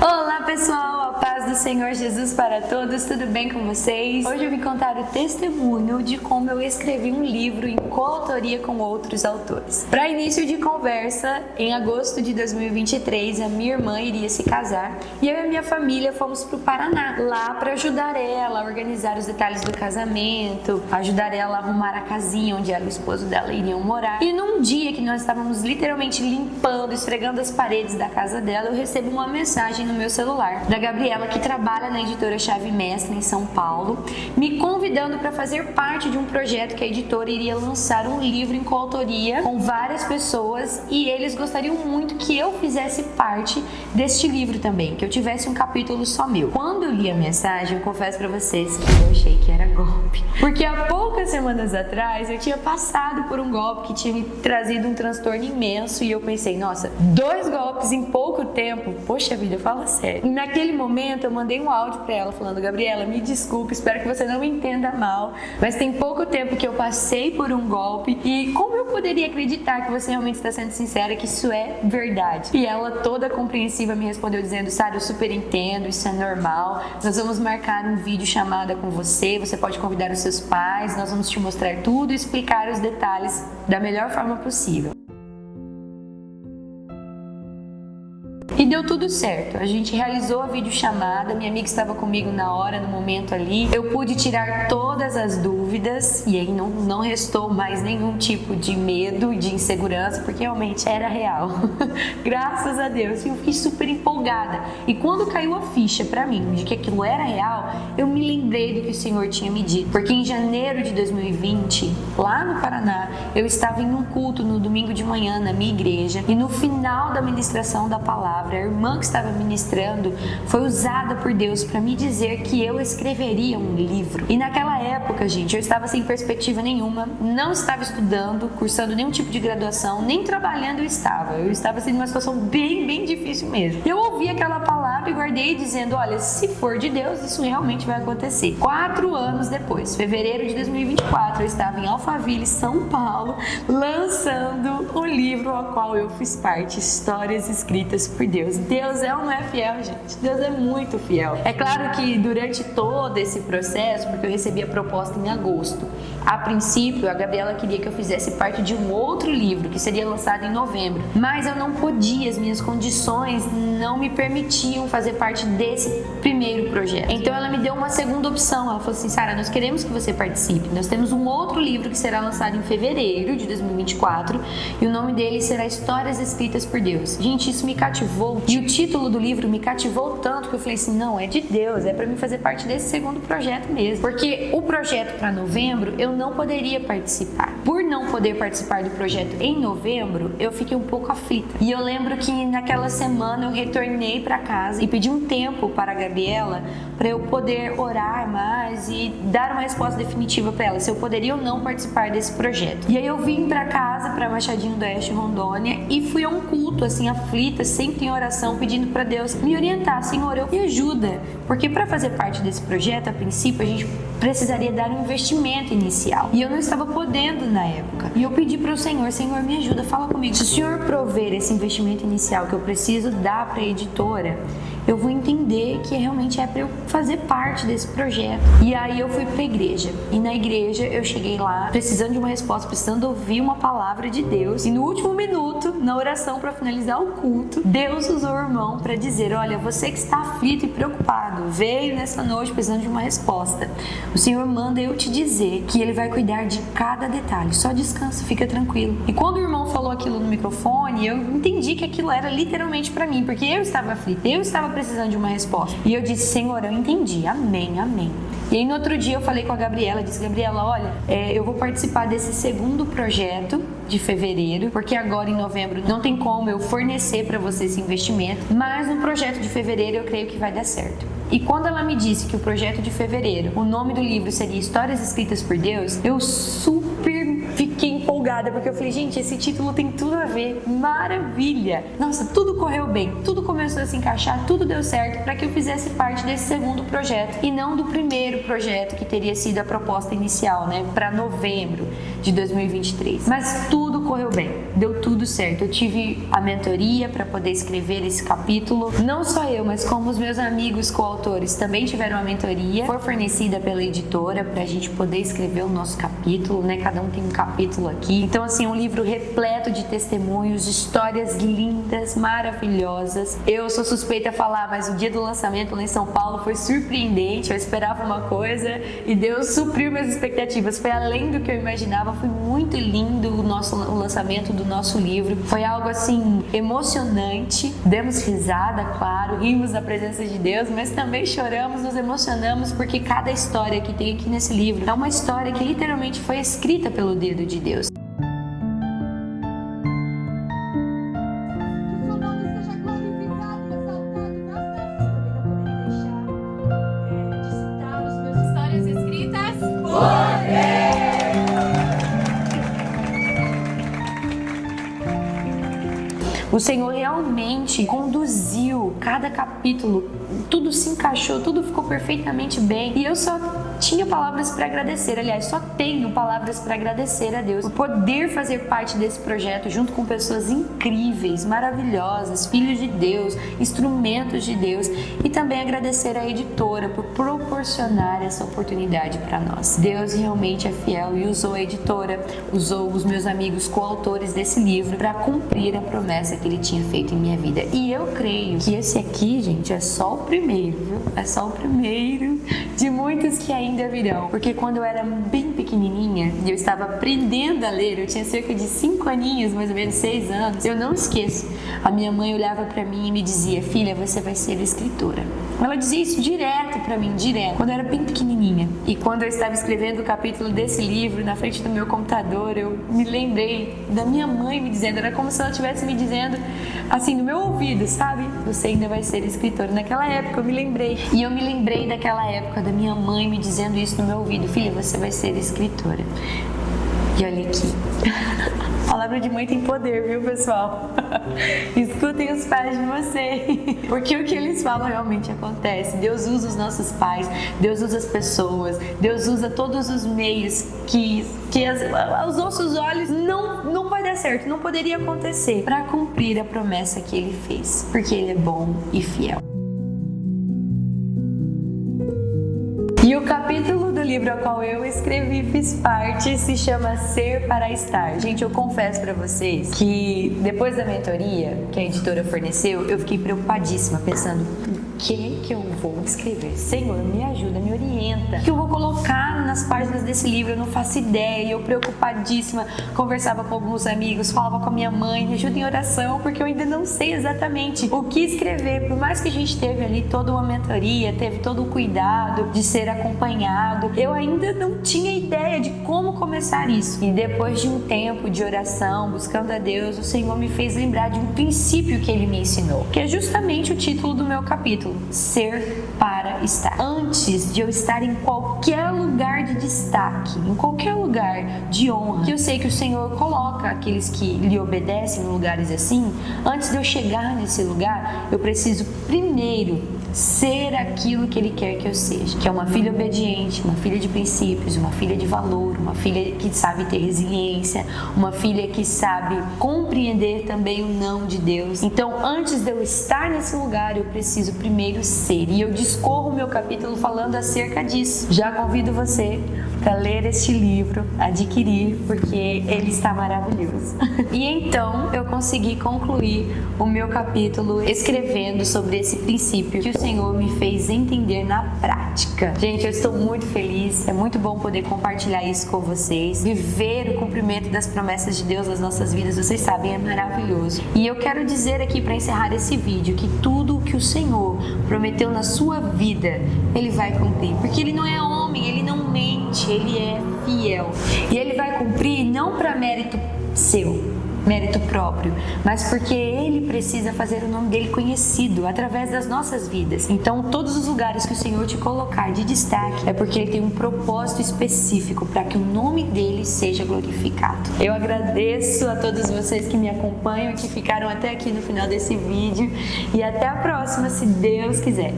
Olá pessoal, a paz do Senhor Jesus para todos, tudo bem com vocês? Hoje eu vim contar o testemunho de como eu escrevi um livro em coautoria com outros autores. Para início de conversa, em agosto de 2023, a minha irmã iria se casar e eu e a minha família fomos para o Paraná, lá para ajudar ela a organizar os detalhes do casamento, ajudar ela a arrumar a casinha onde ela e o esposo dela iriam morar. E num dia que nós estávamos literalmente limpando, esfregando as paredes da casa dela, eu recebo uma mensagem no meu celular da Gabriela, que trabalha na editora Chave Mestra em São Paulo, me convidando para fazer parte de um projeto que a editora iria lançar um livro em coautoria com várias pessoas e eles gostariam muito que eu fizesse parte deste livro também, que eu tivesse um capítulo só meu. Quando eu li a mensagem, eu confesso para vocês que eu achei que era golpe, porque há poucas semanas atrás eu tinha passado por um golpe que tinha me trazido um transtorno imenso e eu pensei, nossa, 2 golpes em pouco tempo, poxa vida, fala sério. E naquele momento eu mandei um áudio pra ela falando, Gabriela, me desculpe, espero que você não me entenda mal, mas tem pouco tempo que eu passei por um golpe e como eu poderia acreditar que você realmente está sendo sincera, que isso é verdade? E ela toda compreensiva me respondeu dizendo, Sara, eu super entendo, isso é normal, nós vamos marcar um vídeo chamada com você pode convidar os seus pais, nós vamos te mostrar tudo e explicar os detalhes da melhor forma possível. E deu tudo certo, a gente realizou a videochamada, minha amiga estava comigo na hora, no momento ali, eu pude tirar todas as dúvidas e aí não restou mais nenhum tipo de medo, de insegurança, porque realmente era real. Graças a Deus, eu fiquei super empolgada. E quando caiu a ficha pra mim de que aquilo era real, eu me lembrei do que o Senhor tinha me dito, porque em janeiro de 2020, lá no Paraná, eu estava em um culto no domingo de manhã na minha igreja e no final da ministração da palavra, a irmã que estava ministrando foi usada por Deus para me dizer que eu escreveria um livro. E naquela época, gente, eu estava sem perspectiva nenhuma, não estava estudando, cursando nenhum tipo de graduação, nem trabalhando eu estava assim numa situação bem difícil mesmo. Eu ouvi aquela palavra e guardei dizendo, olha, se for de Deus, isso realmente vai acontecer. 4 anos depois, fevereiro de 2024, eu estava em Alphaville, São Paulo, lançando o livro ao qual eu fiz parte, Histórias Escritas por Deus. Deus é ou não é fiel, gente? Deus é muito fiel. É claro que durante todo esse processo, porque eu recebi a proposta em agosto, a princípio a Gabriela queria que eu fizesse parte de um outro livro que seria lançado em novembro, mas eu não podia, as minhas condições não me permitiam fazer parte desse primeiro projeto. Então ela me deu uma segunda opção, ela falou assim, Sara, nós queremos que você participe, nós temos um outro livro que será lançado em fevereiro de 2024 e o nome dele será Histórias Escritas por Deus. Gente, isso me cativou e o título do livro me cativou tanto que eu falei assim, não, é de Deus, é pra mim fazer parte desse segundo projeto mesmo, porque o projeto para novembro eu não poderia participar. Por não poder participar do projeto em novembro, eu fiquei um pouco aflita. E eu lembro que naquela semana eu retornei para casa e pedi um tempo para a Gabriela para eu poder orar mais e dar uma resposta definitiva para ela, se eu poderia ou não participar desse projeto. E aí eu vim para casa, para Machadinho do Oeste, Rondônia, e fui a um culto assim aflita, sempre em oração, pedindo para Deus me orientar, Senhor, me ajuda, porque para fazer parte desse projeto, a princípio, a gente precisaria dar um investimento inicial e eu não estava podendo na época. E eu pedi para o Senhor, Senhor, me ajuda, fala comigo. Se o Senhor prover esse investimento inicial que eu preciso dar para a editora, eu vou entender que realmente é para eu fazer parte desse projeto. E aí eu fui para a igreja. E na igreja eu cheguei lá precisando de uma resposta, precisando ouvir uma palavra de Deus. E no último minuto, na oração para finalizar o culto, Deus usou o irmão para dizer, olha, você que está aflito e preocupado, veio nessa noite precisando de uma resposta. O Senhor manda eu te dizer que Ele vai cuidar de cada detalhe. Só descansa, fica tranquilo. E quando o irmão falou aquilo no microfone, eu entendi que aquilo era literalmente para mim, porque eu estava aflita, eu estava precisando de uma resposta. E eu disse, Senhor, eu entendi, amém, amém. E aí no outro dia eu falei com a Gabriela, disse, Gabriela, olha, eu vou participar desse segundo projeto de fevereiro, porque agora em novembro não tem como eu fornecer para você esse investimento, mas no projeto de fevereiro eu creio que vai dar certo. E quando ela me disse que o projeto de fevereiro, o nome do livro seria Histórias Escritas por Deus, eu super fiquei empolgada empolgada, porque eu falei, gente, esse título tem tudo a ver, maravilha! Nossa, tudo correu bem, tudo começou a se encaixar, tudo deu certo para que eu fizesse parte desse segundo projeto e não do primeiro projeto que teria sido a proposta inicial, né, para novembro de 2023. Mas tudo correu bem, deu tudo certo. Eu tive a mentoria para poder escrever esse capítulo. Não só eu, mas como os meus amigos coautores também tiveram a mentoria. Foi fornecida pela editora para a gente poder escrever o nosso capítulo, né? Cada um tem um capítulo aqui. Então, assim, um livro repleto de testemunhos, de histórias lindas, maravilhosas. Eu sou suspeita a falar, mas o dia do lançamento lá em São Paulo foi surpreendente. Eu esperava uma coisa e Deus supriu minhas expectativas. Foi além do que eu imaginava. Foi muito lindo o lançamento do nosso livro. Foi algo assim emocionante. Demos risada, claro, rimos da presença de Deus, mas também choramos, nos emocionamos, porque cada história que tem aqui nesse livro é uma história que literalmente foi escrita pelo dedo de Deus. O Senhor realmente conduziu cada capítulo, tudo se encaixou, tudo ficou perfeitamente bem. E eu só tinha palavras para agradecer, aliás, só tenho palavras para agradecer a Deus por poder fazer parte desse projeto junto com pessoas incríveis, maravilhosas, filhos de Deus, instrumentos de Deus, e também agradecer à editora por proporcionar essa oportunidade para nós. Deus realmente é fiel e usou a editora, usou os meus amigos coautores desse livro para cumprir a promessa que Ele tinha feito em minha vida. E eu creio que esse aqui, gente, é só o primeiro, viu? É só o primeiro de muitos que ainda virão. Porque quando eu era bem pequenininha e eu estava aprendendo a ler, eu tinha cerca de 5 aninhos, mais ou menos 6 anos, eu não esqueço, a minha mãe olhava para mim e me dizia: filha, você vai ser escritora. Ela dizia isso direto para mim, direto, quando eu era bem pequenininha. E quando eu estava escrevendo o capítulo desse livro na frente do meu computador, eu me lembrei da minha mãe me dizendo, era como se ela estivesse me dizendo assim no meu ouvido, sabe? Você ainda vai ser escritora. Naquela época eu me lembrei. E eu me lembrei daquela época da minha mãe me dizendo isso no meu ouvido: filha, você vai ser escritora. E olha aqui. Palavra de mãe tem poder, viu, pessoal? Escutem os pais de vocês, porque o que eles falam realmente acontece. Deus usa os nossos pais, Deus usa as pessoas, Deus usa todos os meios que aos nossos olhos não vai dar certo, não poderia acontecer, para cumprir a promessa que Ele fez, porque Ele é bom e fiel. E o capítulo do livro ao qual eu escrevi, fiz parte, se chama Ser para Estar. Gente, eu confesso para vocês que depois da mentoria que a editora forneceu, eu fiquei preocupadíssima, pensando: o que eu vou escrever? Senhor, me ajuda, me orienta. O que eu vou colocar nas páginas desse livro? Eu não faço ideia. Eu preocupadíssima, conversava com alguns amigos, falava com a minha mãe: me ajuda em oração, porque eu ainda não sei exatamente o que escrever. Por mais que a gente teve ali toda uma mentoria, teve todo o cuidado de ser acompanhado, eu ainda não tinha ideia de como começar isso. E depois de um tempo de oração, buscando a Deus, o Senhor me fez lembrar de um princípio que Ele me ensinou, que é justamente o título do meu capítulo: Ser para Estar. Antes de eu estar em qualquer lugar de destaque, em qualquer lugar de honra, que eu sei que o Senhor coloca aqueles que lhe obedecem em lugares assim, antes de eu chegar nesse lugar, eu preciso primeiro ser aquilo que Ele quer que eu seja, que é uma filha obediente, uma filha de princípios, uma filha de valor, uma filha que sabe ter resiliência, uma filha que sabe compreender também o não de Deus. Então, antes de eu estar nesse lugar, eu preciso primeiro ser. E eu discorro o meu capítulo falando acerca disso. Já convido você para ler este livro, adquirir, porque ele está maravilhoso. E então, eu consegui concluir o meu capítulo escrevendo sobre esse princípio que o Senhor me fez entender na prática. Gente, eu estou muito feliz, é muito bom poder compartilhar isso com vocês, viver o cumprimento das promessas de Deus nas nossas vidas, vocês sabem, é maravilhoso. E eu quero dizer aqui para encerrar esse vídeo que tudo o que o Senhor prometeu na sua vida, Ele vai cumprir, porque Ele não é homem, Ele não mente, Ele é fiel. E Ele vai cumprir não para mérito seu, mérito próprio, mas porque Ele precisa fazer o nome dele conhecido através das nossas vidas. Então, todos os lugares que o Senhor te colocar de destaque é porque Ele tem um propósito específico para que o nome dele seja glorificado. Eu agradeço a todos vocês que me acompanham e que ficaram até aqui no final desse vídeo, e até a próxima, se Deus quiser.